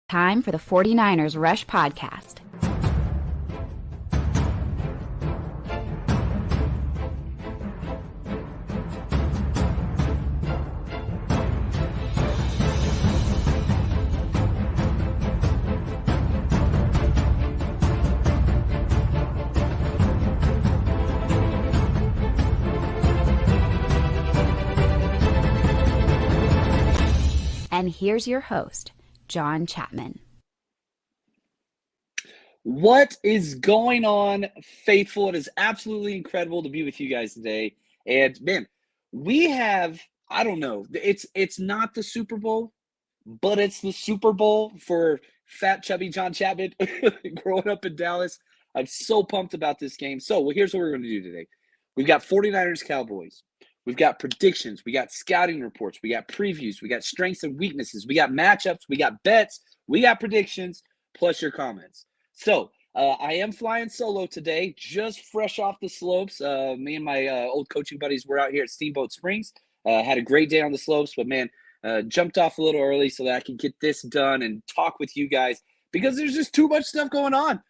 Time for the 49ers Rush Podcast. And here's your host, John Chapman. What is going on, faithful? It is absolutely incredible to be with you guys today. And man, we have, I don't know, it's not the Super Bowl, but it's the Super Bowl for fat, chubby John Chapman growing up in Dallas. I'm so pumped about this game. So, here's what we're going to do today. We've got 49ers Cowboys. We've got predictions. We got scouting reports. We got previews. We got strengths and weaknesses. We got matchups. We got bets. We got predictions, plus your comments. So, I am flying solo today, just fresh off the slopes. Me and my old coaching buddies were out here at Steamboat Springs. Had a great day on the slopes, but man, jumped off a little early so that I can get this done and talk with you guys because there's just too much stuff going on.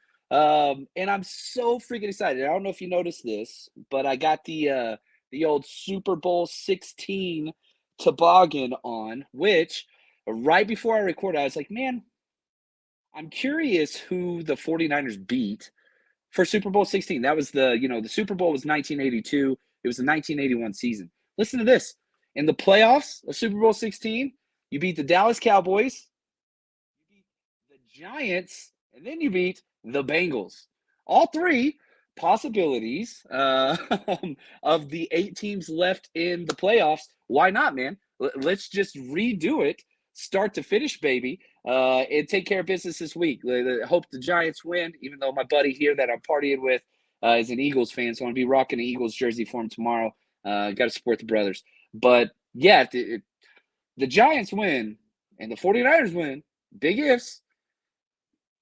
And I'm so freaking excited. I don't know if you noticed this, but I got the old Super Bowl 16 toboggan on, which right before I recorded, I was like, man, I'm curious who the 49ers beat for Super Bowl 16. That was the Super Bowl was 1982. It was the 1981 season. Listen to this. In the playoffs of Super Bowl 16, you beat the Dallas Cowboys, you beat the Giants, and then you beat the Bengals. All three possibilities of the 8 teams left in the playoffs. Why not, man? Let's just redo it, start to finish, baby, and take care of business this week. I hope the Giants win, even though my buddy here that I'm partying with is an Eagles fan, so I'm going to be rocking an Eagles jersey for him tomorrow. Got to support the brothers. But, yeah, if the Giants win and the 49ers win, big ifs,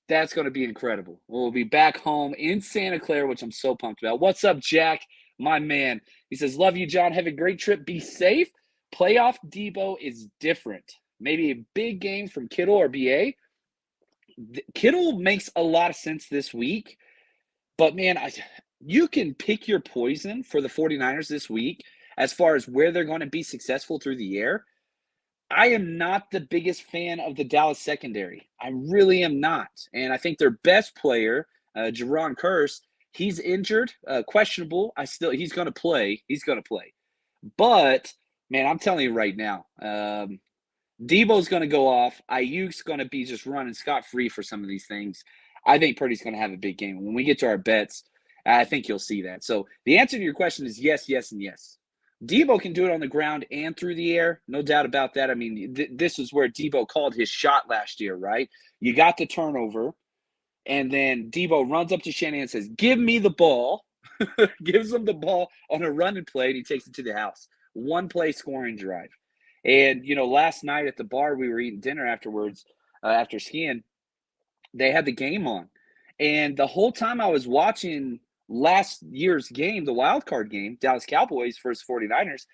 that's going to be incredible. We'll be back home in Santa Clara, which I'm so pumped about. What's up, Jack? My man. He says, love you, John. Have a great trip. Be safe. Playoff Debo is different. Maybe a big game from Kittle or BA. Kittle makes a lot of sense this week. But, man, you can pick your poison for the 49ers this week as far as where they're going to be successful through the air. I am not the biggest fan of the Dallas secondary. I really am not. And I think their best player, JJAANN, he's injured, questionable. He's going to play. He's going to play. But, man, I'm telling you right now, Debo's going to go off. Ayuk's going to be just running scot-free for some of these things. I think Purdy's going to have a big game. When we get to our bets, I think you'll see that. So the answer to your question is yes, yes, and yes. Debo can do it on the ground and through the air, no doubt about that. I mean, this is where Debo called his shot last year, right? You got the turnover, and then Debo runs up to Shanahan and says, give me the ball, gives him the ball on a running play, and he takes it to the house. One-play scoring drive. And, last night at the bar, we were eating dinner afterwards, after skiing, they had the game on. And the whole time I was watching last year's game, the wild card game, Dallas Cowboys versus 49ers,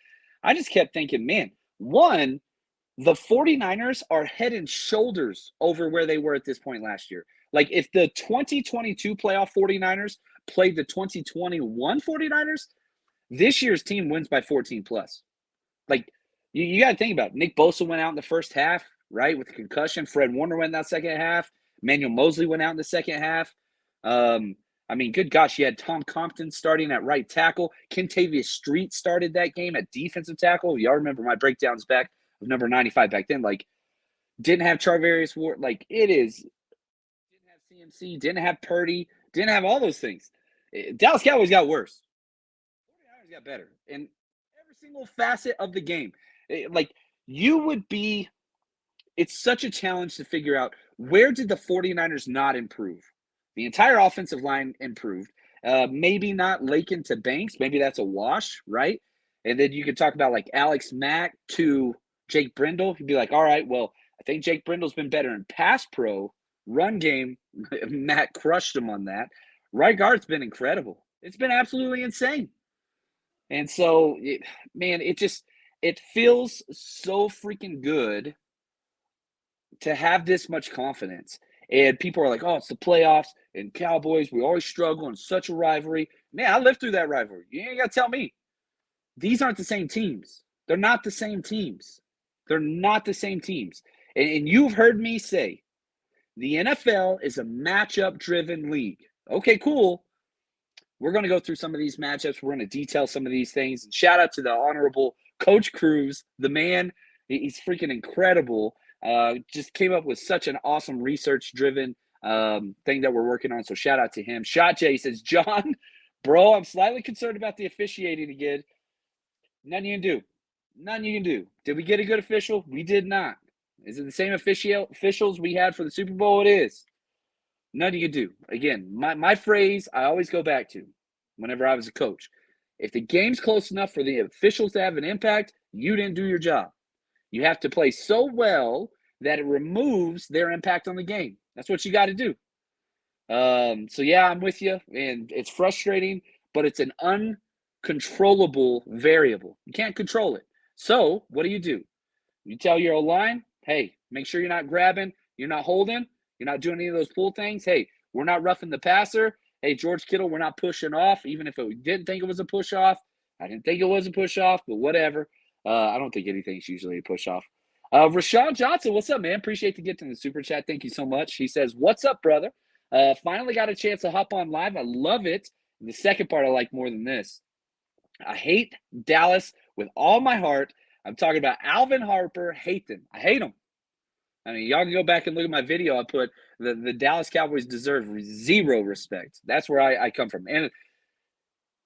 I just kept thinking, man, one, the 49ers are head and shoulders over where they were at this point last year. Like, if the 2022 playoff 49ers played the 2021 49ers, this year's team wins by 14 plus. Like, you got to think about it. Nick Bosa went out in the first half, right, with a concussion. Fred Warner went in that second half. Emmanuel Mosley went out in the second half. I mean, good gosh, you had Tom Compton starting at right tackle. Kentavious Street started that game at defensive tackle. Y'all remember my breakdowns back of number 95 back then. Like, didn't have Charvarius Ward. Like, didn't have CMC, didn't have Purdy, didn't have all those things. Dallas Cowboys got worse. 49ers got better in every single facet of the game. It's such a challenge to figure out, where did the 49ers not improve? The entire offensive line improved. Maybe not Lakin to Banks. Maybe that's a wash, right? And then you could talk about like Alex Mack to Jake Brindle. You'd be like, all right, well, I think Jake Brindle's been better in pass pro. Run game, Matt crushed him on that. Right guard's been incredible. It's been absolutely insane. And so, it feels so freaking good to have this much confidence. And people are like, oh, it's the playoffs and Cowboys. We always struggle in such a rivalry. Man, I lived through that rivalry. You ain't got to tell me. These aren't the same teams. They're not the same teams. They're not the same teams. And you've heard me say the NFL is a matchup-driven league. Okay, cool. We're going to go through some of these matchups. We're going to detail some of these things. And shout out to the honorable Coach Cruz, the man. He's freaking incredible. Just came up with such an awesome research-driven thing that we're working on. So shout out to him. Shot Jay says, John, bro, I'm slightly concerned about the officiating again. Nothing you can do. Nothing you can do. Did we get a good official? We did not. Is it the same officials we had for the Super Bowl? It is. Nothing you can do. Again, my phrase I always go back to whenever I was a coach. If the game's close enough for the officials to have an impact, you didn't do your job. You have to play so well that it removes their impact on the game. That's what you got to do. So, yeah, I'm with you. And it's frustrating, but it's an uncontrollable variable. You can't control it. So what do? You tell your O-line, hey, make sure you're not grabbing, you're not holding, you're not doing any of those pull things. Hey, we're not roughing the passer. Hey, George Kittle, we're not pushing off, even if we didn't think it was a push off. I didn't think it was a push off, but whatever. I don't think anything's usually a push off. Rashawn Johnson, what's up, man? Appreciate the gift in the super chat. Thank you so much. He says, what's up, brother? Finally got a chance to hop on live. I love it. And the second part I like more than this. I hate Dallas with all my heart. I'm talking about Alvin Harper. Hate them. I hate them. I mean, y'all can go back and look at my video. I put the Dallas Cowboys deserve zero respect. That's where I come from. And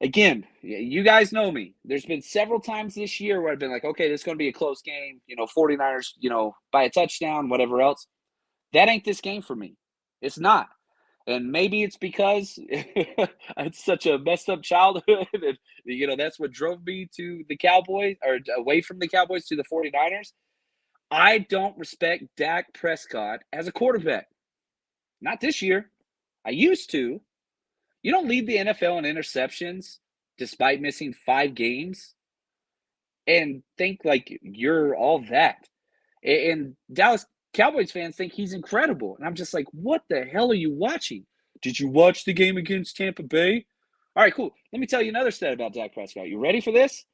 again, you guys know me. There's been several times this year where I've been like, okay, this is going to be a close game. 49ers, by a touchdown, whatever else. That ain't this game for me. It's not. And maybe it's because it's such a messed up childhood. And, that's what drove me to the Cowboys or away from the Cowboys to the 49ers. I don't respect Dak Prescott as a quarterback. Not this year. I used to. You don't lead the NFL in interceptions despite missing 5 games and think like you're all that. And Dallas Cowboys fans think he's incredible. And I'm just like, what the hell are you watching? Did you watch the game against Tampa Bay? All right, cool. Let me tell you another stat about Dak Prescott. You ready for this?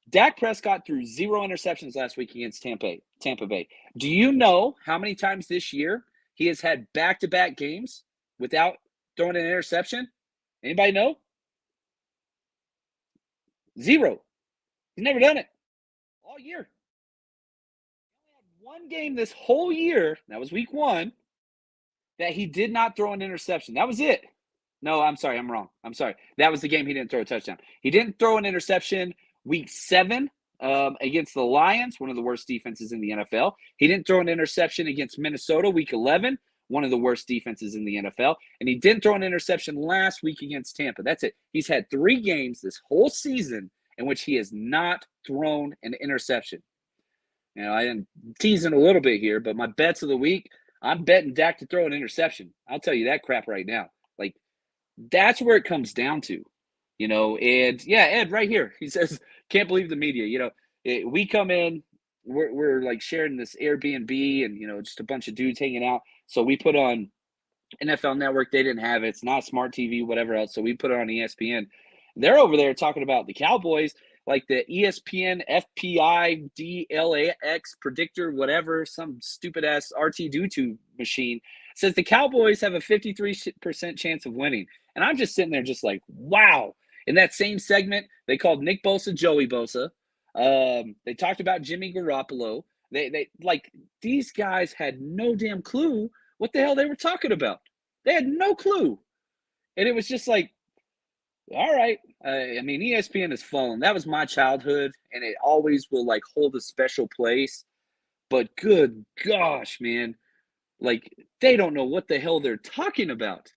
Dak Prescott threw 0 interceptions last week against Tampa Bay. Do you know how many times this year he has had back-to-back games without throwing an interception? Anybody know? 0. He's never done it all year. He only had one game this whole year, that was week 1, that he did not throw an interception. That was it. No, I'm sorry. I'm wrong. I'm sorry. That was the game he didn't throw a touchdown. He didn't throw an interception week 7 against the Lions, one of the worst defenses in the NFL. He didn't throw an interception against Minnesota week 11, one of the worst defenses in the NFL. And he didn't throw an interception last week against Tampa. That's it. He's had 3 games this whole season in which he has not thrown an interception. I am teasing a little bit here, but my bets of the week, I'm betting Dak to throw an interception. I'll tell you that crap right now. Like, that's where it comes down to, and yeah, Ed right here, he says, can't believe the media, we come in, we're like sharing this Airbnb and, just a bunch of dudes hanging out. So we put on NFL Network. They didn't have it. It's not smart TV, whatever else. So we put it on ESPN. They're over there talking about the Cowboys, like the ESPN FPI DLAX predictor, whatever, some stupid ass RT2 machine says the Cowboys have a 53% chance of winning. And I'm just sitting there just like, wow. In that same segment, they called Nick Bosa Joey Bosa. They talked about Jimmy Garoppolo. They like, these guys had no damn clue what the hell they were talking about. They had no clue. And it was just like, all right. ESPN has fallen. That was my childhood, and it always will like hold a special place. But good gosh, man. Like, they don't know what the hell they're talking about.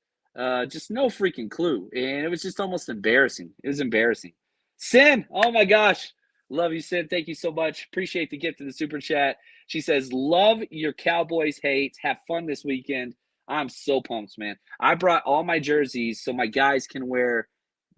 Just no freaking clue. And it was just almost embarrassing. It was embarrassing. Sin, oh my gosh. Love you, Sin. Thank you so much. Appreciate the gift in the super chat. She says, love your Cowboys hate. Have fun this weekend. I'm so pumped, man. I brought all my jerseys so my guys can wear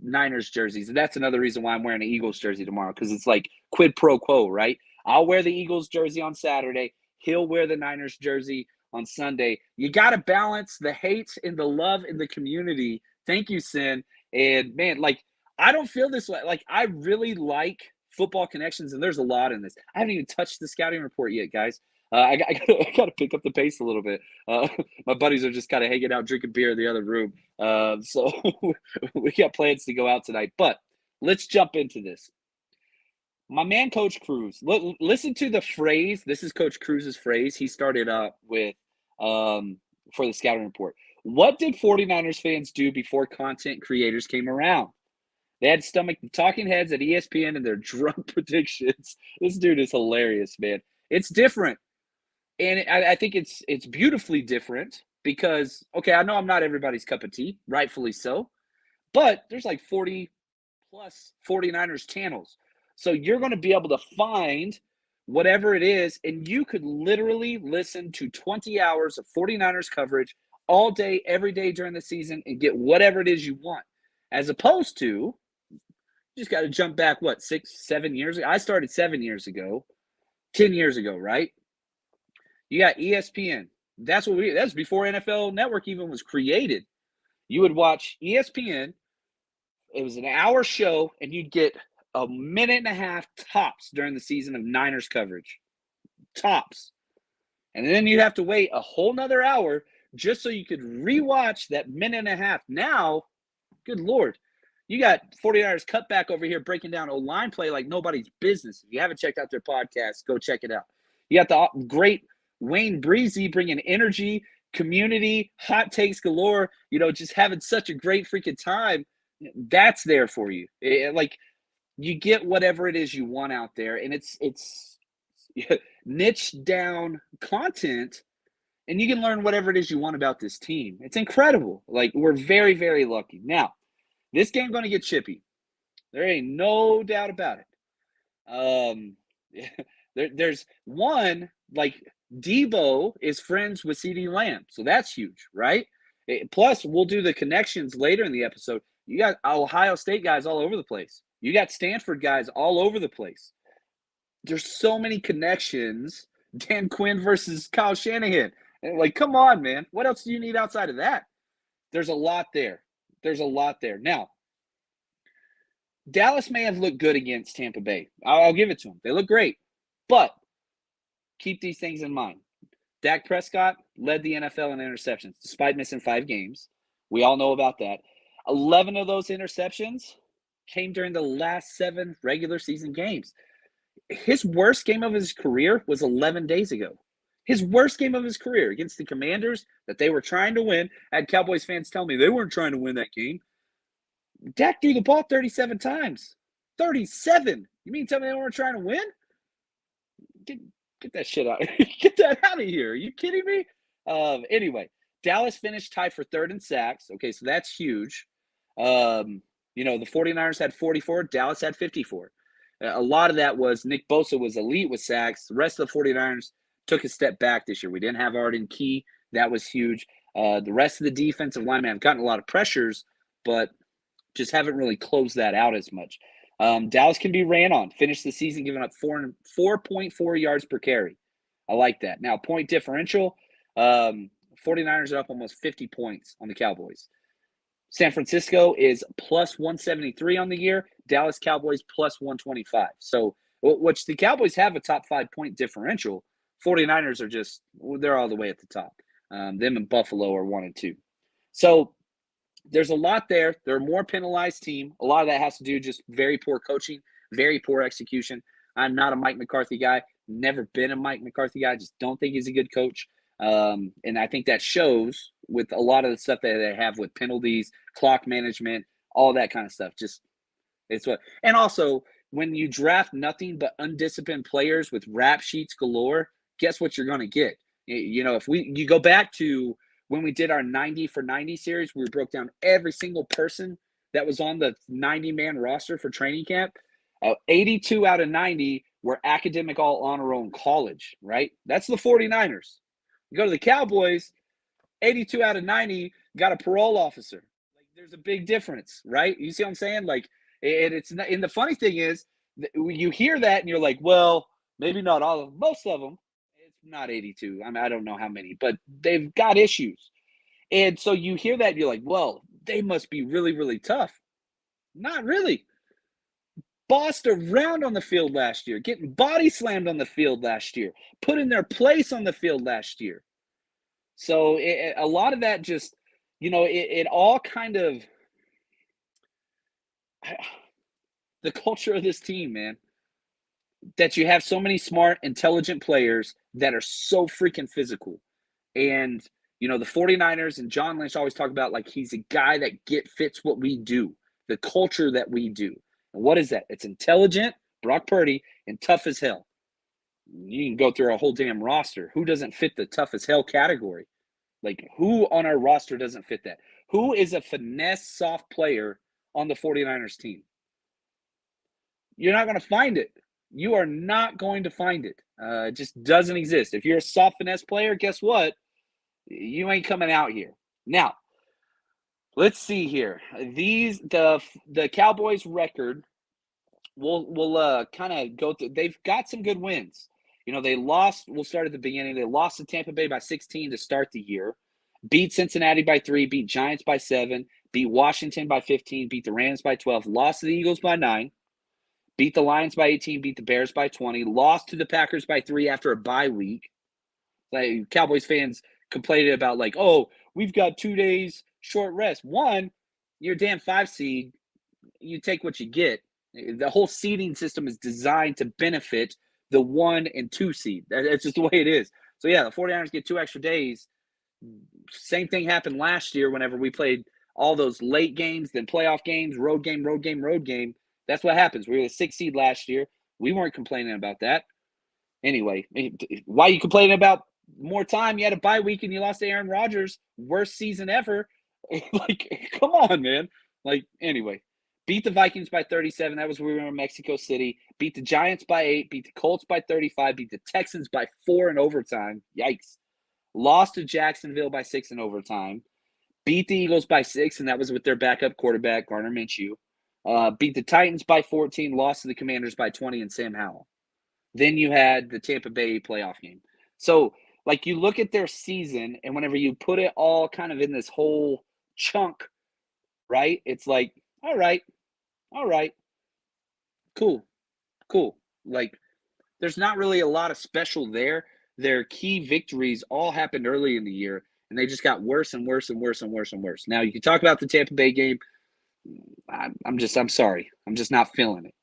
Niners jerseys. And that's another reason why I'm wearing an Eagles jersey tomorrow, because it's like quid pro quo, right? I'll wear the Eagles jersey on Saturday. He'll wear the Niners jersey on Sunday. You got to balance the hate and the love in the community. Thank you, Sin. And man, like, I don't feel this way. Like, I really like football connections, and there's a lot in this. I haven't even touched the scouting report yet, guys. I got to pick up the pace a little bit. My buddies are just kind of hanging out, drinking beer in the other room. So we got plans to go out tonight. But let's jump into this. My man, Coach Cruz. Listen to the phrase. This is Coach Cruz's phrase. He started up with for the scouting report. What did 49ers fans do before content creators came around? They had stomach talking heads at ESPN and their drunk predictions. This dude is hilarious, man. It's different. And I think it's beautifully different because, okay, I know I'm not everybody's cup of tea, rightfully so, but there's like 40 plus 49ers channels. So you're going to be able to find whatever it is, and you could literally listen to 20 hours of 49ers coverage all day, every day during the season and get whatever it is you want. As opposed to, you just got to jump back, 6, 7 years ago? I started 7 years ago, 10 years ago, right? You got ESPN. That's before NFL Network even was created. You would watch ESPN. It was an hour show, and you'd get a minute and a half tops during the season of Niners coverage. Tops. And then you'd have to wait a whole nother hour just so you could rewatch that minute and a half. Now, good Lord, you got 49ers cutback over here breaking down O-line play like nobody's business. If you haven't checked out their podcast, go check it out. You got the great Wayne Breezy bringing energy, community, hot takes galore, just having such a great freaking time. That's there for you. Like, you get whatever it is you want out there, and it's niche down content, and you can learn whatever it is you want about this team. It's incredible. Like, we're very, very lucky. Now, this game's going to get chippy. There ain't no doubt about it. There's one, like, Debo is friends with CeeDee Lamb, so that's huge, right? Plus, we'll do the connections later in the episode. You got Ohio State guys all over the place. You got Stanford guys all over the place. There's so many connections. Dan Quinn versus Kyle Shanahan. And like, come on, man. What else do you need outside of that? There's a lot there. Now, Dallas may have looked good against Tampa Bay. I'll give it to them. They look great. But keep these things in mind. Dak Prescott led the NFL in interceptions despite missing 5 games. We all know about that. 11 of those interceptions came during the last 7 regular season games. His worst game of his career was 11 days ago. His worst game of his career against the Commanders that they were trying to win. I had Cowboys fans tell me they weren't trying to win that game. Dak threw the ball 37 times. 37. You mean tell me they weren't trying to win? Get that shit out. Get that out of here. Are you kidding me? Anyway, Dallas finished tied for 3rd in sacks. Okay, so that's huge. The 49ers had 44. Dallas had 54. A lot of that was Nick Bosa was elite with sacks. The rest of the 49ers took a step back this year. We didn't have Arden Key. That was huge. The rest of the defensive linemen have gotten a lot of pressures, but just haven't really closed that out as much. Dallas can be ran on. Finished the season giving up 4.4 yards per carry. I like that. Now, point differential, 49ers are up almost 50 points on the Cowboys. San Francisco is plus 173 on the year. Dallas Cowboys plus 125. So, which the Cowboys have a top 5 point differential. 49ers are they're all the way at the top. Them and Buffalo are 1 and 2. So, there's a lot there. They're a more penalized team. A lot of that has to do just very poor coaching, very poor execution. I'm not a Mike McCarthy guy. Never been a Mike McCarthy guy. Just don't think he's a good coach. And I think that shows with a lot of the stuff that they have with penalties, clock management, all that kind of stuff. And also when you draft nothing but undisciplined players with rap sheets galore, guess what you're going to get? If you go back to when we did our 90 for 90 series, we broke down every single person that was on the 90-man roster for training camp. 82 out of 90 were academic all honor roll in college, right? That's the 49ers. You go to the Cowboys, 82 out of 90 got a parole officer. Like, there's a big difference, right? You see what I'm saying? Like, it's not, and the funny thing is, you hear that and you're like, well, maybe not all of them, most of them. It's not 82. I mean, I don't know how many, but they've got issues. And so you hear that, and you're like, well, they must be really, really tough. Not really. Bossed around on the field last year, getting body slammed on the field last year, put in their place on the field last year. So a lot of that just, it all kind of the culture of this team, man, that you have so many smart, intelligent players that are so freaking physical. And, the 49ers and John Lynch always talk about like he's a guy that fits what we do, the culture that we do. And what is that? It's intelligent, Brock Purdy, and tough as hell. You can go through a whole damn roster. Who doesn't fit the tough as hell category? Like, who on our roster doesn't fit that? Who is a finesse soft player on the 49ers team? You're not going to find it. You are not going to find it. It just doesn't exist. If you're a soft finesse player, guess what? You ain't coming out here. Now, let's see here. The Cowboys record, we'll kind of go through. They've got some good wins. They lost. We'll start at the beginning. They lost to Tampa Bay by 16 to start the year. Beat Cincinnati by 3. Beat Giants by 7. Beat Washington by 15. Beat the Rams by 12. Lost to the Eagles by 9. Beat the Lions by 18. Beat the Bears by 20. Lost to the Packers by 3 after a bye week. Like, Cowboys fans complained about like, oh, we've got 2 days short rest. One, you're a damn 5 seed. You take what you get. The whole seeding system is designed to benefit the 1 and 2 seed. That's just the way it is. So, yeah, the 49ers get 2 extra days. Same thing happened last year whenever we played all those late games, then playoff games, road game, road game, road game. That's what happens. We were the 6 seed last year. We weren't complaining about that. Anyway, why are you complaining about more time? You had a bye week and you lost to Aaron Rodgers. Worst season ever. Like, come on, man. Like, anyway. Beat the Vikings by 37. That was when we were in Mexico City. Beat the Giants by 8. Beat the Colts by 35. Beat the Texans by 4 in overtime. Yikes. Lost to Jacksonville by 6 in overtime. Beat the Eagles by 6, and that was with their backup quarterback, Gardner Minshew. Beat the Titans by 14. Lost to the Commanders by 20 and Sam Howell. Then you had the Tampa Bay playoff game. So, like, you look at their season, and whenever you put it all kind of in this whole chunk, right, it's like, all right, cool. Like, there's not really a lot of special there. Their key victories all happened early in the year, and they just got worse and worse and worse and worse and worse. Now, you can talk about the Tampa Bay game. I'm sorry. I'm just not feeling it.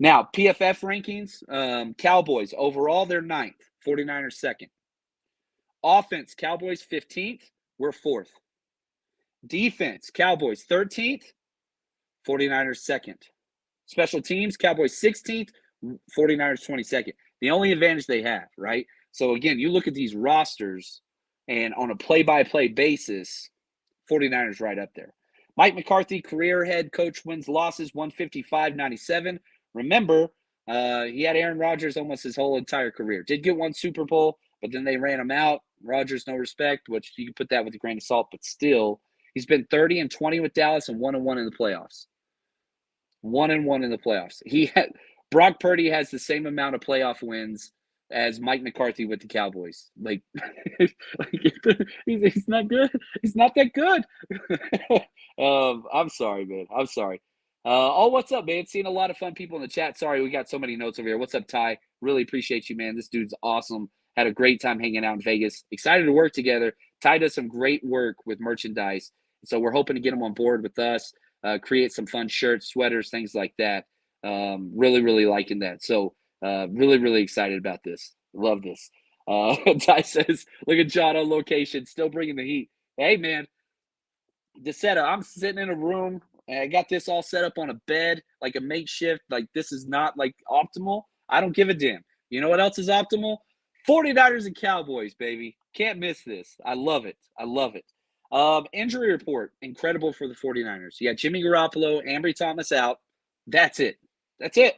Now, PFF rankings, Cowboys, overall, they're 9th, 49ers 2nd. Offense, Cowboys 15th, we're 4th. Defense, Cowboys 13th, 49ers 2nd. Special teams, Cowboys 16th, 49ers 22nd. The only advantage they have, right? So, again, you look at these rosters, and on a play-by-play basis, 49ers right up there. Mike McCarthy, career head coach, wins losses 155-97. Remember, he had Aaron Rodgers almost his whole entire career. Did get 1 Super Bowl, but then they ran him out. Rodgers, no respect, which you can put that with a grain of salt, but still, he's been 30-20 with Dallas and 1-1 in the playoffs. 1-1 in the playoffs. Brock Purdy has the same amount of playoff wins as Mike McCarthy with the Cowboys. Like, he's not good. He's not that good. I'm sorry, man. I'm sorry. What's up, man? Seeing a lot of fun people in the chat. Sorry, we got so many notes over here. What's up, Ty? Really appreciate you, man. This dude's awesome. Had a great time hanging out in Vegas. Excited to work together. Ty does some great work with merchandise. So we're hoping to get him on board with us, create some fun shirts, sweaters, things like that. Really, really liking that. So really, really excited about this. Love this. Ty says, look at John on location, still bringing the heat. Hey, man, the setup. I'm sitting in a room, and I got this all set up on a bed, like a makeshift. Like, this is not, like, optimal. I don't give a damn. You know what else is optimal? 49ers and Cowboys, baby. Can't miss this. I love it. I love it. Injury report, incredible for the 49ers. You got Jimmy Garoppolo, Ambry Thomas out. That's it. That's it.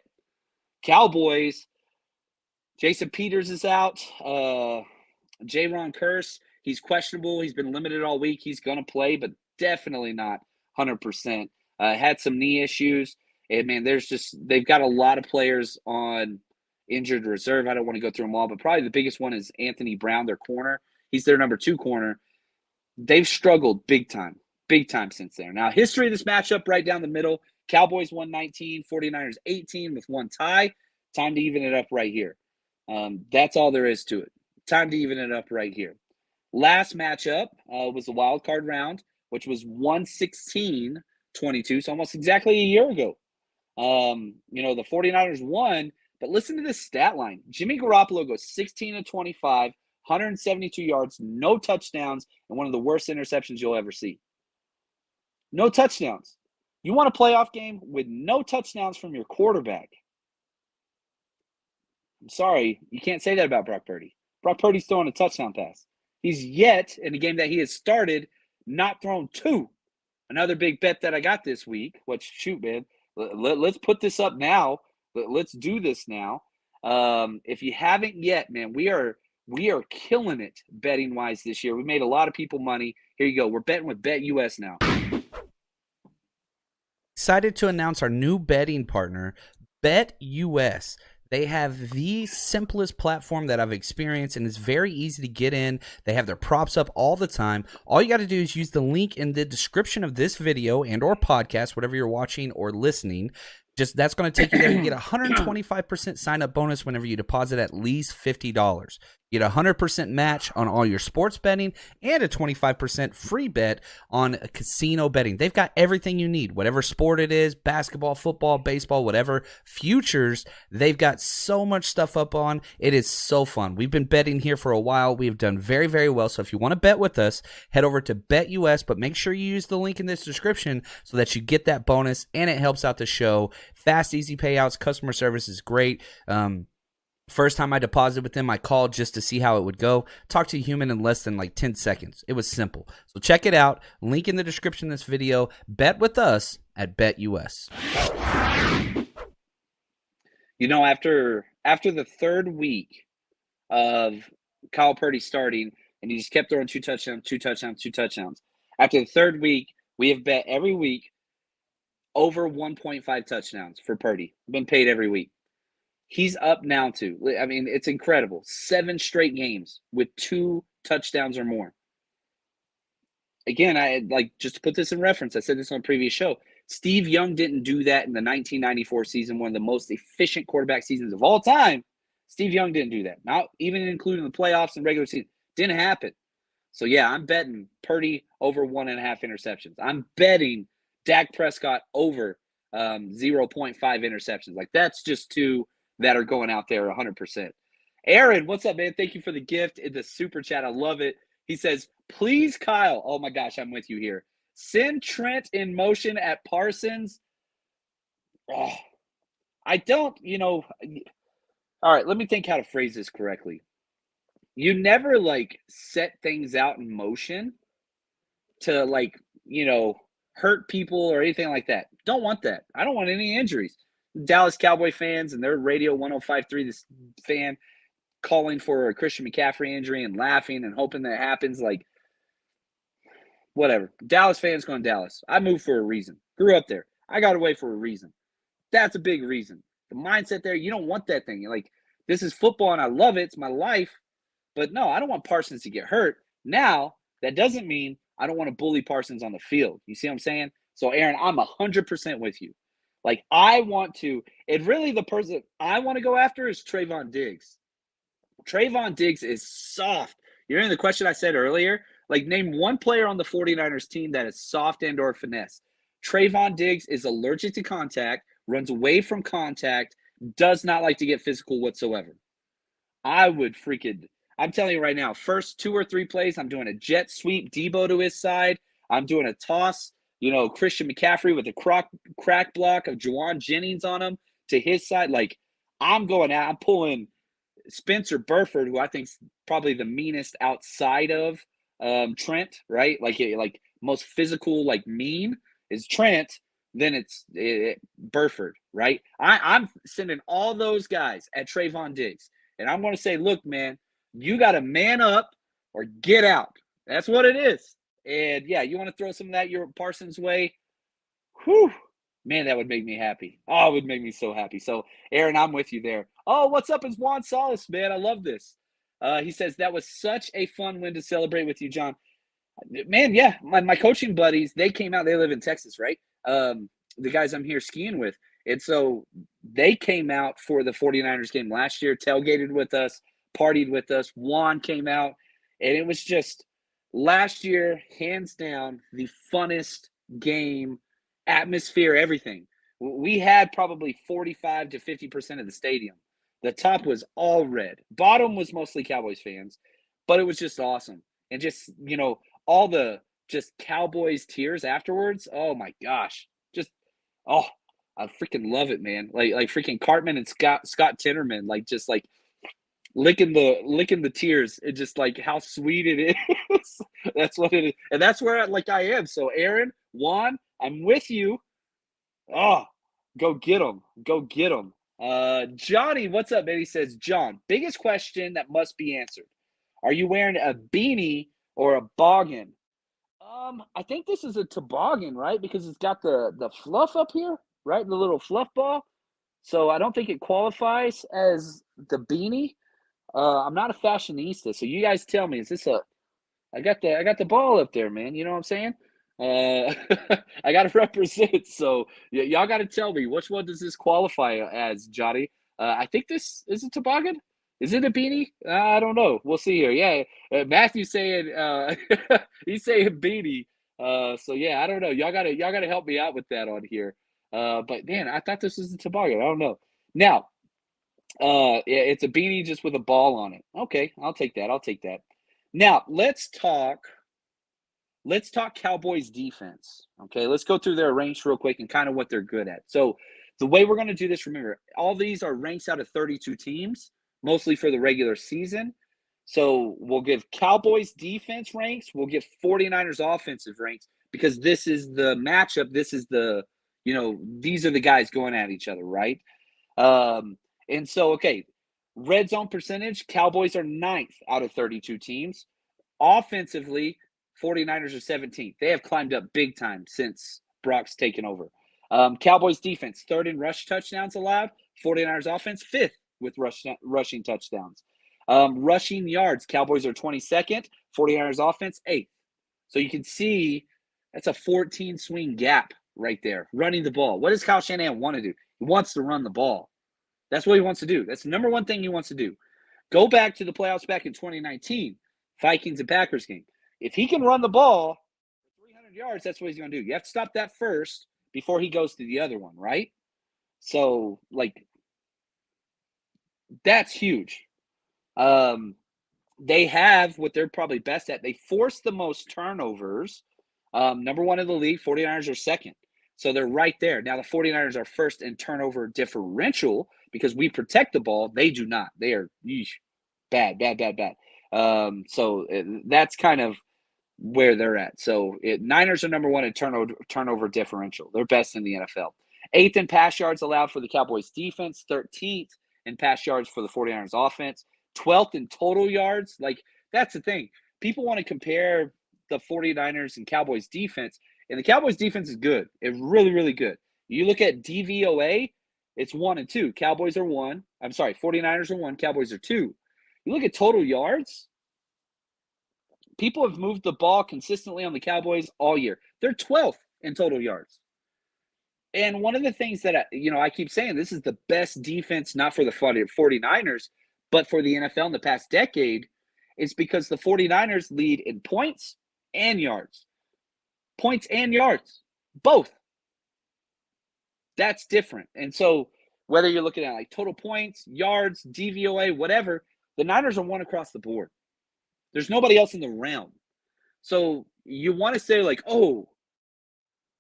Cowboys, Jason Peters is out. JJAANN Curse, he's questionable. He's been limited all week. He's going to play, but definitely not 100%. Had some knee issues. And, man, they've got a lot of players on injured reserve. I don't want to go through them all, but probably the biggest one is Anthony Brown, their corner. He's their number 2 corner. They've struggled big time since then. Now, history of this matchup right down the middle. Cowboys won 19, 49ers 18 with one tie. Time to even it up right here. That's all there is to it. Time to even it up right here. Last matchup was the wild card round, which was 116-22, so almost exactly a year ago. The 49ers won, but listen to this stat line. Jimmy Garoppolo goes 16-25, 172 yards, no touchdowns, and one of the worst interceptions you'll ever see. No touchdowns. You want a playoff game with no touchdowns from your quarterback. I'm sorry, you can't say that about Brock Purdy. Brock Purdy's throwing a touchdown pass. He's yet, in the game that he has started, not thrown 2. Another big bet that I got this week, which, shoot, man, let's put this up now. Let's do this now. If you haven't yet, man, we are killing it betting-wise this year. We made a lot of people money. Here you go. We're betting with BetUS now. Excited to announce our new betting partner, BetUS. They have the simplest platform that I've experienced, and it's very easy to get in. They have their props up all the time. All you got to do is use the link in the description of this video and or podcast, whatever you're watching or listening. That's going to take you there. You get a 125% sign-up bonus whenever you deposit at least $50. You get a 100% match on all your sports betting and a 25% free bet on casino betting. They've got everything you need, whatever sport it is, basketball, football, baseball, whatever. Futures, they've got so much stuff up on. It is so fun. We've been betting here for a while. We've done very, very well. So if you want to bet with us, head over to BetUS, but make sure you use the link in this description so that you get that bonus and it helps out the show. Fast, easy payouts. Customer service is great. First time I deposited with them, I called just to see how it would go. Talked to a human in less than 10 seconds. It was simple. So check it out. Link in the description of this video. Bet with us at BetUS. After the third week of Kyle Purdy starting, and he just kept throwing 2 touchdowns. After the third week, we have bet every week over 1.5 touchdowns for Purdy. Been paid every week. He's up now to, it's incredible. 7 straight games with 2 touchdowns or more. Again, just to put this in reference, I said this on a previous show. Steve Young didn't do that in the 1994 season, one of the most efficient quarterback seasons of all time. Steve Young didn't do that. Not even including the playoffs and regular season. Didn't happen. So, yeah, I'm betting Purdy over 1.5 interceptions. I'm betting Dak Prescott over 0.5 interceptions. That's just 2 that are going out there 100%. Aaron, what's up, man? Thank you for the gift in the super chat. I love it. He says, please, Kyle. Oh, my gosh, I'm with you here. Send Trent in motion at Parsons. Oh, I don't, all right, let me think how to phrase this correctly. You never, set things out in motion to, hurt people or anything like that. Don't want that. I don't want any injuries. Dallas Cowboy fans and their radio 105.3, this fan calling for a Christian McCaffrey injury and laughing and hoping that happens. Whatever. Dallas fans going Dallas. I moved for a reason. Grew up there. I got away for a reason. That's a big reason. The mindset there, you don't want that thing. This is football and I love it. It's my life. But no, I don't want Parsons to get hurt. Now, that doesn't mean I don't want to bully Parsons on the field. You see what I'm saying? So, Aaron, I'm 100% with you. I want to, and really the person I want to go after is Trayvon Diggs. Trayvon Diggs is soft. You know the question I said earlier? Name one player on the 49ers team that is soft and or finesse. Trayvon Diggs is allergic to contact, runs away from contact, does not like to get physical whatsoever. I'm telling you right now, first 2 or 3 plays, I'm doing a jet sweep, Debo to his side. I'm doing a toss. Christian McCaffrey with a crack block of Juwan Jennings on him to his side. I'm going out. I'm pulling Spencer Burford, who I think is probably the meanest outside of Trent, right? Most physical, mean is Trent. Then it's Burford, right? I'm sending all those guys at Trayvon Diggs. And I'm going to say, look, man, you got to man up or get out. That's what it is. And, yeah, you want to throw some of that your Parsons way? Whew. Man, that would make me happy. Oh, it would make me so happy. So, Aaron, I'm with you there. Oh, what's up? It's Juan Solis, man. I love this. He says, that was such a fun win to celebrate with you, John. Man, yeah, my coaching buddies, they came out. They live in Texas, right? The guys I'm here skiing with. And so they came out for the 49ers game last year, tailgated with us, partied with us. Juan came out, and it was just last year, hands down, the funnest game, atmosphere, everything. We had probably 45 to 50% of the stadium. The top was all red. Bottom was mostly Cowboys fans, but it was just awesome. And just, all the just Cowboys tears afterwards. Oh my gosh. Just I freaking love it, man. Like freaking Cartman and Scott Tinnerman, like just like licking the tears. It just like how sweet it is. That's what it is. And that's where I am. So Aaron, Juan, I'm with you. Oh, go get them. Go get them. Johnny, what's up, man? He says, John, biggest question that must be answered. Are you wearing a beanie or a boggin? I think this is a toboggan, right? Because it's got the fluff up here, right? The little fluff ball. So I don't think it qualifies as the beanie. I'm not a fashionista, so you guys tell me, is this a I got the ball up there, man. You know what I'm saying? I got to represent. So y'all got to tell me, which one does this qualify as, Johnny? I think this is a toboggan. Is it a beanie? I don't know. We'll see here. Yeah, Matthew's saying he's saying beanie. So yeah, I don't know. Y'all gotta help me out with that on here. But man, I thought this was a toboggan. I don't know. Now, yeah, it's a beanie just with a ball on it. Okay, I'll take that. I'll take that. Now let's talk Cowboys defense. Okay, let's go through their ranks real quick and kind of what they're good at. So the way we're going to do this, remember, all these are ranks out of 32 teams, mostly for the regular season. So we'll give Cowboys defense ranks. We'll give 49ers offensive ranks because this is the matchup. This is these are the guys going at each other, right? And so, okay, red zone percentage, Cowboys are 9th out of 32 teams. Offensively, 49ers are 17th. They have climbed up big time since Brock's taken over. Cowboys defense, 3rd in rush touchdowns allowed. 49ers offense, 5th with rushing touchdowns. Rushing yards, Cowboys are 22nd. 49ers offense, 8th. So you can see that's a 14 swing gap right there, running the ball. What does Kyle Shanahan want to do? He wants to run the ball. That's what he wants to do. That's the number one thing he wants to do. Go back to the playoffs back in 2019, Vikings and Packers game. If he can run the ball for 300 yards, that's what he's going to do. You have to stop that first before he goes to the other one, right? So, that's huge. They have what they're probably best at. They force the most turnovers. Number 1 in the league, 49ers are 2nd. So they're right there. Now, the 49ers are 1st in turnover differential because we protect the ball. They do not. They are bad. So that's kind of where they're at. So Niners are number 1 in turnover differential. They're best in the NFL. 8th in pass yards allowed for the Cowboys defense. 13th in pass yards for the 49ers offense. 12th in total yards. That's the thing. People want to compare the 49ers and Cowboys defense. And the Cowboys defense is good. It's really, really good. You look at DVOA, it's 1 and 2. Cowboys are 1. I'm sorry, 49ers are 1. Cowboys are 2. You look at total yards, people have moved the ball consistently on the Cowboys all year. They're 12th in total yards. And one of the things that I keep saying, this is the best defense, not for the 49ers, but for the NFL in the past decade, is because the 49ers lead in points and yards. Points and yards, both. That's different. And so whether you're looking at total points, yards, DVOA, whatever, the Niners are 1 across the board. There's nobody else in the realm. So you want to say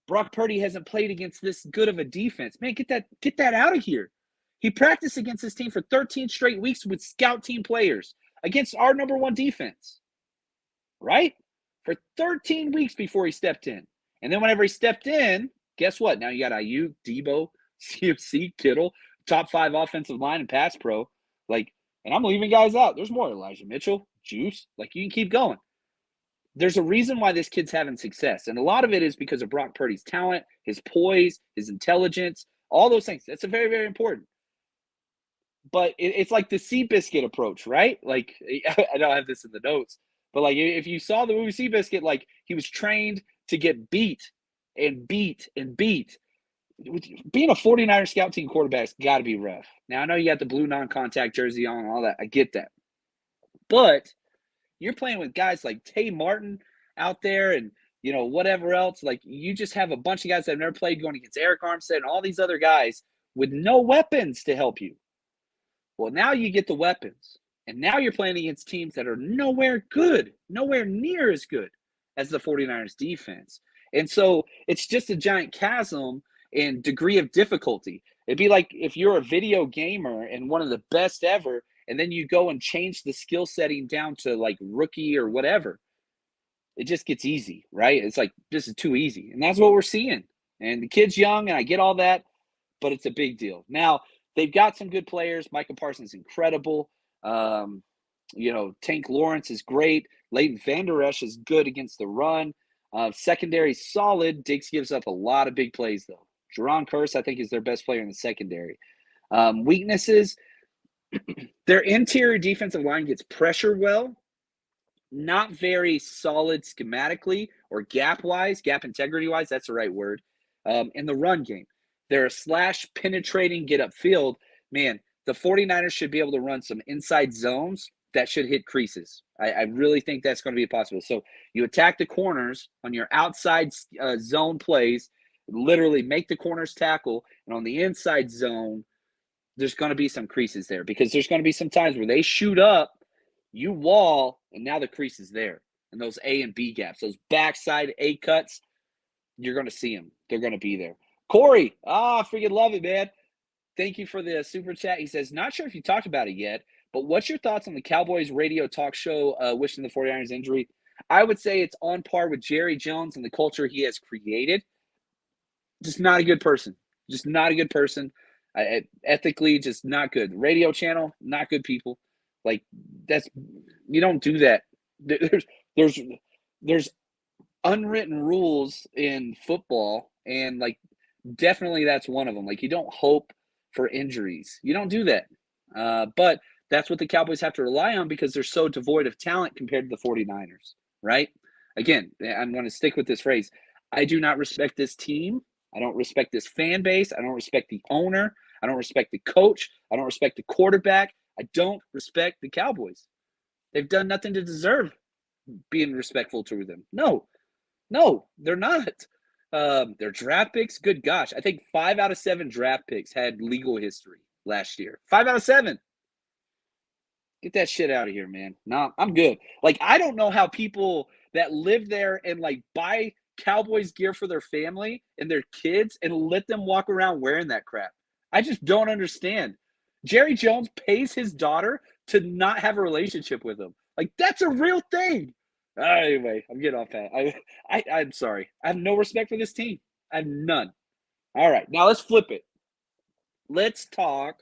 Brock Purdy hasn't played against this good of a defense. Man, get that out of here. He practiced against this team for 13 straight weeks with scout team players against our number 1 defense. Right? For 13 weeks before he stepped in. And then whenever he stepped in, guess what? Now you got Ayuk, Debo, CMC, Kittle, top 5 offensive line and pass pro. And I'm leaving guys out. There's more. Elijah Mitchell, Juice. You can keep going. there's a reason why this kid's having success. And a lot of it is because of Brock Purdy's talent, his poise, his intelligence, all those things. That's a very, very important. But it's like the Seabiscuit approach, right? Like, I don't have this in the notes, but like if you saw the movie Seabiscuit, like he was trained to get beat and beat and beat. Being a 49er scout team quarterback's got to be rough. Now, I know you got the blue non-contact jersey on and all that. I get that. But you're playing with guys like Tay Martin out there and, you know, whatever else. Like, you just have a bunch of guys that have never played going against Eric Armstead and all these other guys with no weapons to help you. Well, now you get the weapons. And now you're playing against teams that are nowhere near as good as the 49ers defense. And so it's just a giant chasm in degree of difficulty. It'd be like if you're a video gamer and one of the best ever, and then you go and change the skill setting down to like rookie or whatever. It just gets easy, right? It's like, this is too easy. And that's what we're seeing. And the kid's young, and I get all that, but it's a big deal. Now, they've got some good players. Micah Parsons is incredible. You know, Tank Lawrence is great. Leighton Vander Esch is good against the run. Secondary solid. Diggs gives up a lot of big plays, though. Jerron Kearse, I think, is their best player in the secondary. Weaknesses, their interior defensive line gets pressure well. Not very solid schematically or gap-wise, gap integrity-wise, that's the right word, in the run game. They're a slash penetrating get upfield. Man, the 49ers should be able to run some inside zones that should hit creases. I really think that's going to be possible. So you attack the corners on your outside zone plays, literally make the corners tackle, and on the inside zone, there's going to be some creases there because there's going to be some times where they shoot up, you wall, and now the crease is there. And those A and B gaps, those backside A cuts, you're going to see them. They're going to be there. Corey, I freaking love it, man. Thank you for the super chat. He says, not sure if you talked about it yet, but what's your thoughts on the Cowboys radio talk show wishing the 49ers injury? I would say it's on par with Jerry Jones and the culture he has created. Just not a good person. Just not a good person. Ethically, just not good. Radio channel, not good people. Like, that's, you don't do that. There's unwritten rules in football, and like, definitely that's one of them. Like, you don't hope for injuries. You don't do that. But that's what the Cowboys have to rely on because they're so devoid of talent compared to the 49ers, right? Again, I'm going to stick with this phrase. I do not respect this team. I don't respect this fan base. I don't respect the owner. I don't respect the coach. I don't respect the quarterback. I don't respect the Cowboys. They've done nothing to deserve being respectful to them. No, they're not. Their draft picks, good gosh. I think 5 out of 7 draft picks had legal history last year. 5 out of 7. Get that shit out of here, man. No, I'm good. Like, I don't know how people that live there and like buy Cowboys gear for their family and their kids and let them walk around wearing that crap. I just don't understand. Jerry Jones pays his daughter to not have a relationship with him. Like, that's a real thing. Anyway, I'm getting off that. I'm sorry. I have no respect for this team. I have none. All right, now let's flip it. Let's talk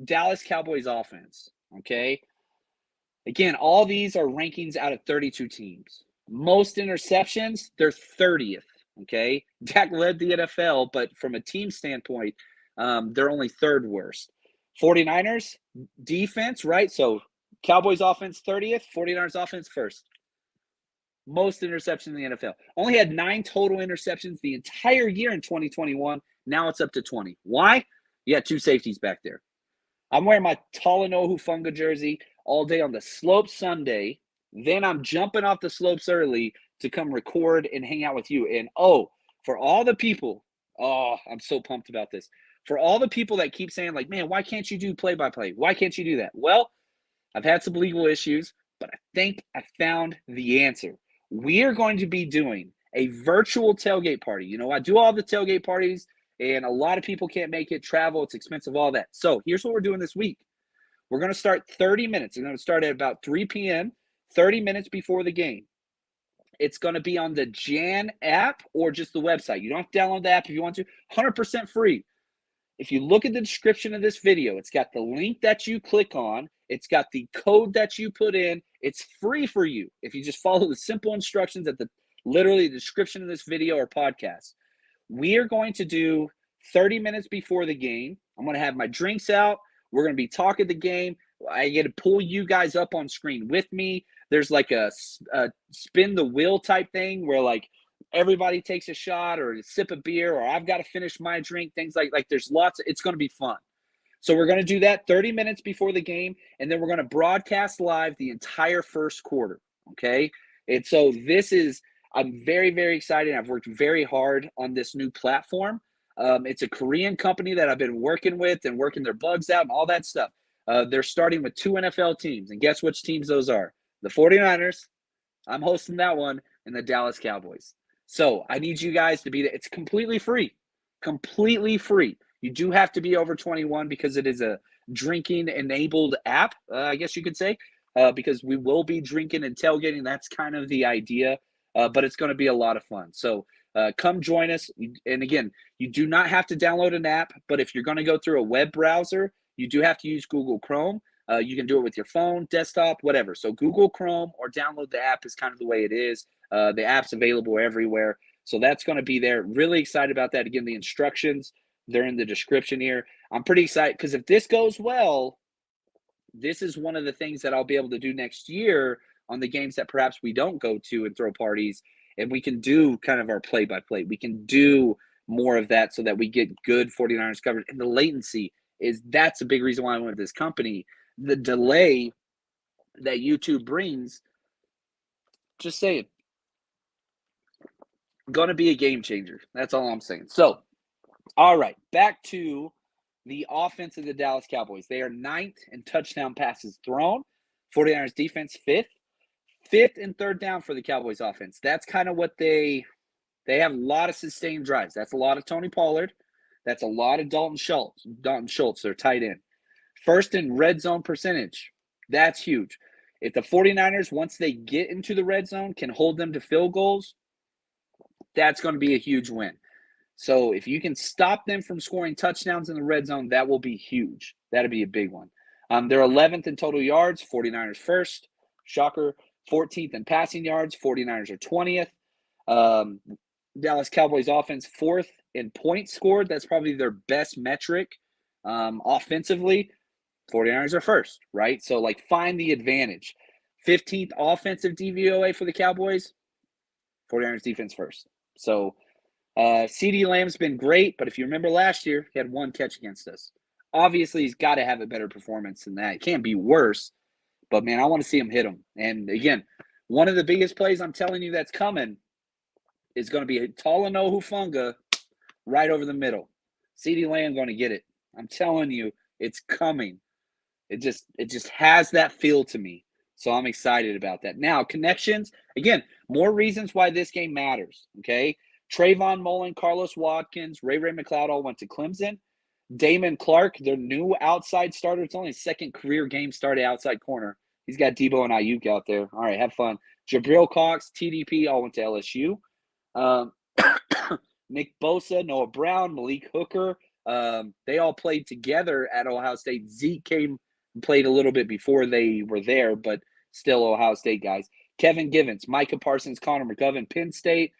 Dallas Cowboys offense, okay? Again, all these are rankings out of 32 teams. Most interceptions, they're 30th, okay? Dak led the NFL, but from a team standpoint, they're only 3rd worst. 49ers, defense, right? So Cowboys offense 30th, 49ers offense 1st. Most interceptions in the NFL. Only had 9 total interceptions the entire year in 2021. Now it's up to 20. Why? You got 2 safeties back there. I'm wearing my Talanoa Hufanga jersey all day on the slopes Sunday. Then I'm jumping off the slopes early to come record and hang out with you. And for all the people, I'm so pumped about this. For all the people that keep saying, like, man, why can't you do play-by-play? Why can't you do that? Well, I've had some legal issues, but I think I found the answer. We are going to be doing a virtual tailgate party. You know, I do all the tailgate parties, and a lot of people can't make it, travel, it's expensive, all that. So here's what we're doing this week. We're going to start 30 minutes. We're going to start at about 3 p.m., 30 minutes before the game. It's going to be on the JJAANN app or just the website. You don't have to download the app if you want to. 100% free. If you look at the description of this video, it's got the link that you click on. It's got the code that you put in. It's free for you if you just follow the simple instructions at the literally the description of this video or podcast. We are going to do 30 minutes before the game. I'm going to have my drinks out. We're going to be talking the game. I get to pull you guys up on screen with me. There's like a spin the wheel type thing where like everybody takes a shot or a sip of beer, or I've got to finish my drink, things like there's lots of, it's going to be fun. So we're going to do that 30 minutes before the game, and then we're going to broadcast live the entire first quarter, okay? And so I'm very, very excited. I've worked very hard on this new platform. It's a Korean company that I've been working with and working their bugs out and all that stuff. They're starting with 2 NFL teams, and guess which teams those are? The 49ers, I'm hosting that one, and the Dallas Cowboys. So I need you guys to be there. It's completely free. Completely free. You do have to be over 21 because it is a drinking-enabled app, I guess you could say, because we will be drinking and tailgating. That's kind of the idea, but it's going to be a lot of fun. So come join us. And again, you do not have to download an app, but if you're going to go through a web browser, you do have to use Google Chrome. You can do it with your phone, desktop, whatever. So Google Chrome or download the app is kind of the way it is. The app's available everywhere. So that's going to be there. Really excited about that. Again, the instructions, they're in the description here. I'm pretty excited because if this goes well, this is one of the things that I'll be able to do next year on the games that perhaps we don't go to and throw parties. And we can do kind of our play-by-play. We can do more of that so that we get good 49ers coverage. And the latency that's a big reason why I went with this company. The delay that YouTube brings, just saying, going to be a game changer. That's all I'm saying. So, all right, back to the offense of the Dallas Cowboys. They are 9th in touchdown passes thrown. 49ers defense 5th. 5th and 3rd down for the Cowboys offense. That's kind of what they have a lot of sustained drives. That's a lot of Tony Pollard. That's a lot of Dalton Schultz, their tight end. 1st in red zone percentage. That's huge. If the 49ers, once they get into the red zone, can hold them to field goals, that's going to be a huge win. So if you can stop them from scoring touchdowns in the red zone, that will be huge. That'll be a big one. They're 11th in total yards, 49ers 1st. Shocker. 14th in passing yards, 49ers are 20th. Dallas Cowboys offense 4th in points scored. That's probably their best metric offensively. 49ers are 1st, right? So, find the advantage. 15th offensive DVOA for the Cowboys. 49ers defense 1st. So, CeeDee Lamb's been great, but if you remember last year, he had 1 catch against us. Obviously, he's got to have a better performance than that. It can't be worse, but, man, I want to see him hit him. And, again, one of the biggest plays I'm telling you that's coming is going to be a Talanoa Hufanga right over the middle. CeeDee Lamb going to get it. I'm telling you, it's coming. It just has that feel to me. So I'm excited about that. Now, connections, again, more reasons why this game matters, okay? Trayvon Mullen, Carlos Watkins, Ray McLeod all went to Clemson. Damon Clark, their new outside starter. It's only his 2nd career game started outside corner. He's got Debo and Ayuk out there. All right, have fun. Jabril Cox, TDP, all went to LSU. Nick Bosa, Noah Brown, Malik Hooker, they all played together at Ohio State. Zeke came and played a little bit before they were there, but still Ohio State guys. Kevin Givens, Micah Parsons, Connor McGovern, Penn State.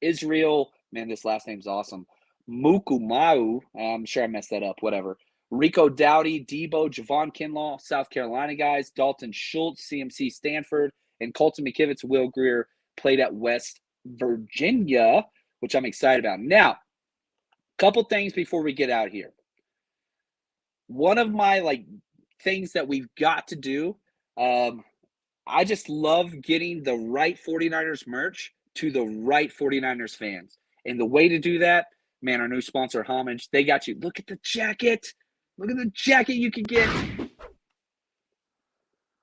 Israel, man, this last name's awesome. Mukumau, I'm sure I messed that up, whatever. Rico Dowdy, Debo, Javon Kinlaw, South Carolina guys. Dalton Schultz, CMC Stanford, and Colton McKivitz, Will Greer played at West Virginia, which I'm excited about. Now, a couple things before we get out here. One of my things that we've got to do, I just love getting the right 49ers merch to the right 49ers fans. And the way to do that, man, our new sponsor, Homage, they got you. Look at the jacket. Look at the jacket you can get.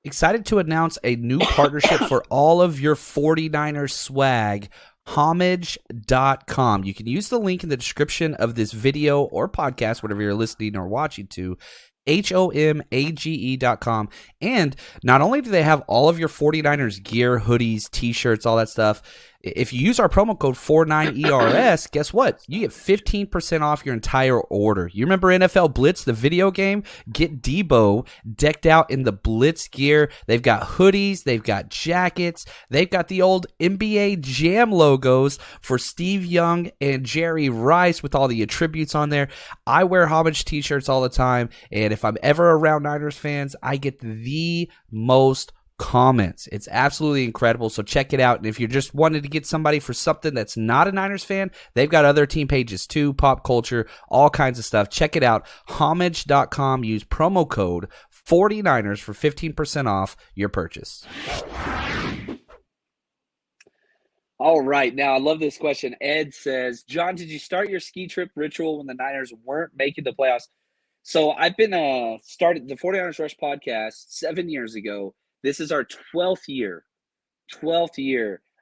Excited to announce a new partnership for all of your 49ers swag, homage.com. You can use the link in the description of this video or podcast, whatever you're listening or watching to, HOMAGE.com. And not only do they have all of your 49ers gear, hoodies, t-shirts, all that stuff, If you use our promo code 49ERS, guess what? You get 15% off your entire order. You remember NFL Blitz, the video game? Get Debo decked out in the Blitz gear. They've got hoodies. They've got jackets. They've got the old NBA Jam logos for Steve Young and Jerry Rice with all the attributes on there. I wear homage t-shirts all the time, and if I'm ever around Niners fans, I get the most comments. It's absolutely incredible. So check it out. And if you're just wanting to get somebody for something that's not a Niners fan, they've got other team pages too, pop culture, all kinds of stuff. Check it out. Homage.com. Use promo code 49ers for 15% off your purchase. All right. Now, I love this question. Ed says, John, did you start your ski trip ritual when the Niners weren't making the playoffs? So I've been started the 49ers Rush podcast 7 years ago. This is our 12th year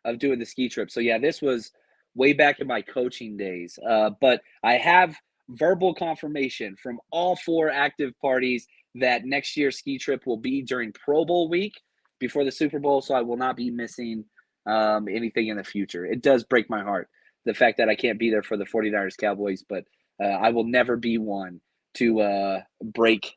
of doing the ski trip. So, yeah, this was way back in my coaching days. But I have verbal confirmation from all 4 active parties that next year's ski trip will be during Pro Bowl week before the Super Bowl. So I will not be missing anything in the future. It does break my heart, the fact that I can't be there for the 49ers Cowboys, but I will never be one to break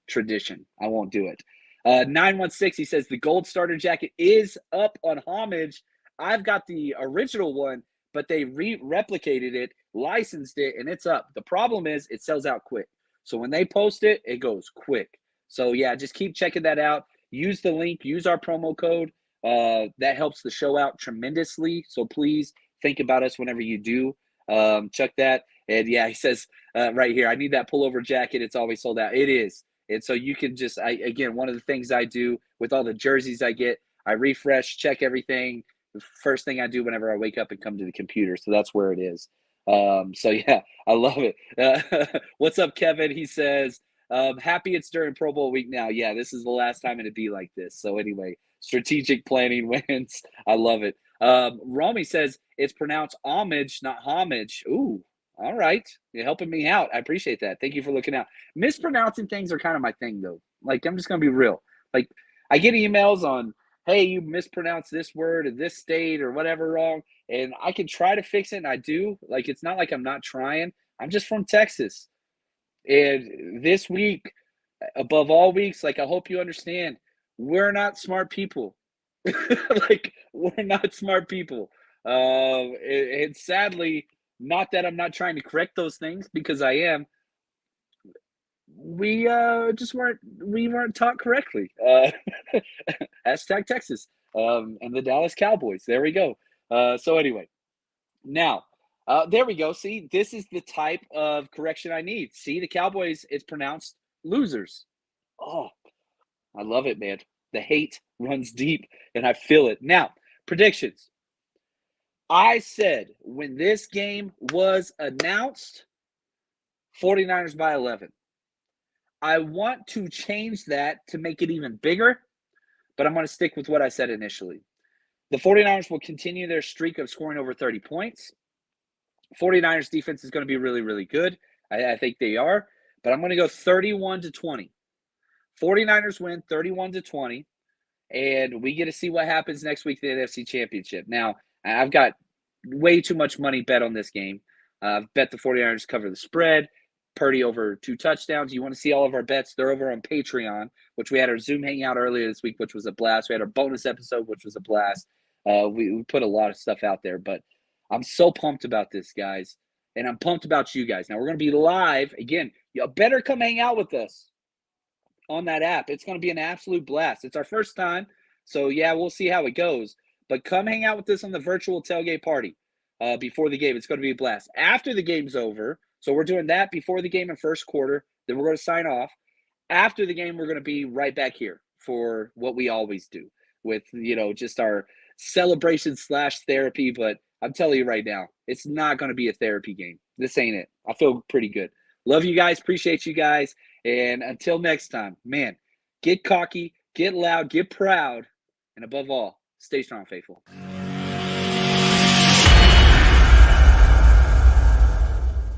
tradition. I won't do it. 916, he says, the gold starter jacket is up on Homage. I've got the original one, but they replicated it, licensed it, and it's up. The problem is it sells out quick. So when they post it, it goes quick. So, yeah, just keep checking that out. Use the link. Use our promo code. That helps the show out tremendously. So please think about us whenever you do. Check that. And, yeah, he says right here, I need that pullover jacket. It's always sold out. It is. And so you can just, again, one of the things I do with all the jerseys I get, I refresh, check everything. The first thing I do whenever I wake up and come to the computer. So that's where it is. So, yeah, I love it. What's up, Kevin? He says, happy it's during Pro Bowl week now. Yeah, this is the last time it'd be like this. So anyway, strategic planning wins. I love it. Romy says it's pronounced homage, not homage. Ooh. All right. You're helping me out. I appreciate that. Thank you for looking out. Mispronouncing things are kind of my thing, though. Like, I'm just going to be real. Like, I get emails on, hey, you mispronounced this word in this state or whatever wrong, and I can try to fix it, and I do. Like, it's not like I'm not trying. I'm just from Texas. And this week, above all weeks, like, I hope you understand, we're not smart people. Like, we're not smart people. And sadly, not that I'm not trying to correct those things, because I am. We just weren't taught correctly. Hashtag Texas and the Dallas Cowboys. There we go. So anyway, now there we go. See, this is the type of correction I need. See, the Cowboys, it's pronounced losers. Oh, I love it, man. The hate runs deep, and I feel it. Now, predictions. I said when this game was announced, 49ers by 11. I want to change that to make it even bigger, but I'm going to stick with what I said initially. The 49ers will continue their streak of scoring over 30 points. 49ers defense is going to be really, really good. I think they are, but I'm going to go 31-20. 49ers win 31-20, and we get to see what happens next week in the NFC Championship. Now, I've got way too much money bet on this game. I've bet the 49ers cover the spread, Purdy over 2 touchdowns. You want to see all of our bets, they're over on Patreon, which we had our Zoom hangout earlier this week, which was a blast. We had our bonus episode, which was a blast. We put a lot of stuff out there, but I'm so pumped about this, guys, and I'm pumped about you guys. Now, we're going to be live. Again, you better come hang out with us on that app. It's going to be an absolute blast. It's our first time, so, yeah, we'll see how it goes. But come hang out with us on the virtual tailgate party before the game. It's going to be a blast. After the game's over, so we're doing that before the game in first quarter. Then we're going to sign off. After the game, we're going to be right back here for what we always do with, just our celebration/therapy. But I'm telling you right now, it's not going to be a therapy game. This ain't it. I feel pretty good. Love you guys. Appreciate you guys. And until next time, man, get cocky, get loud, get proud, and above all, stay strong, faithful.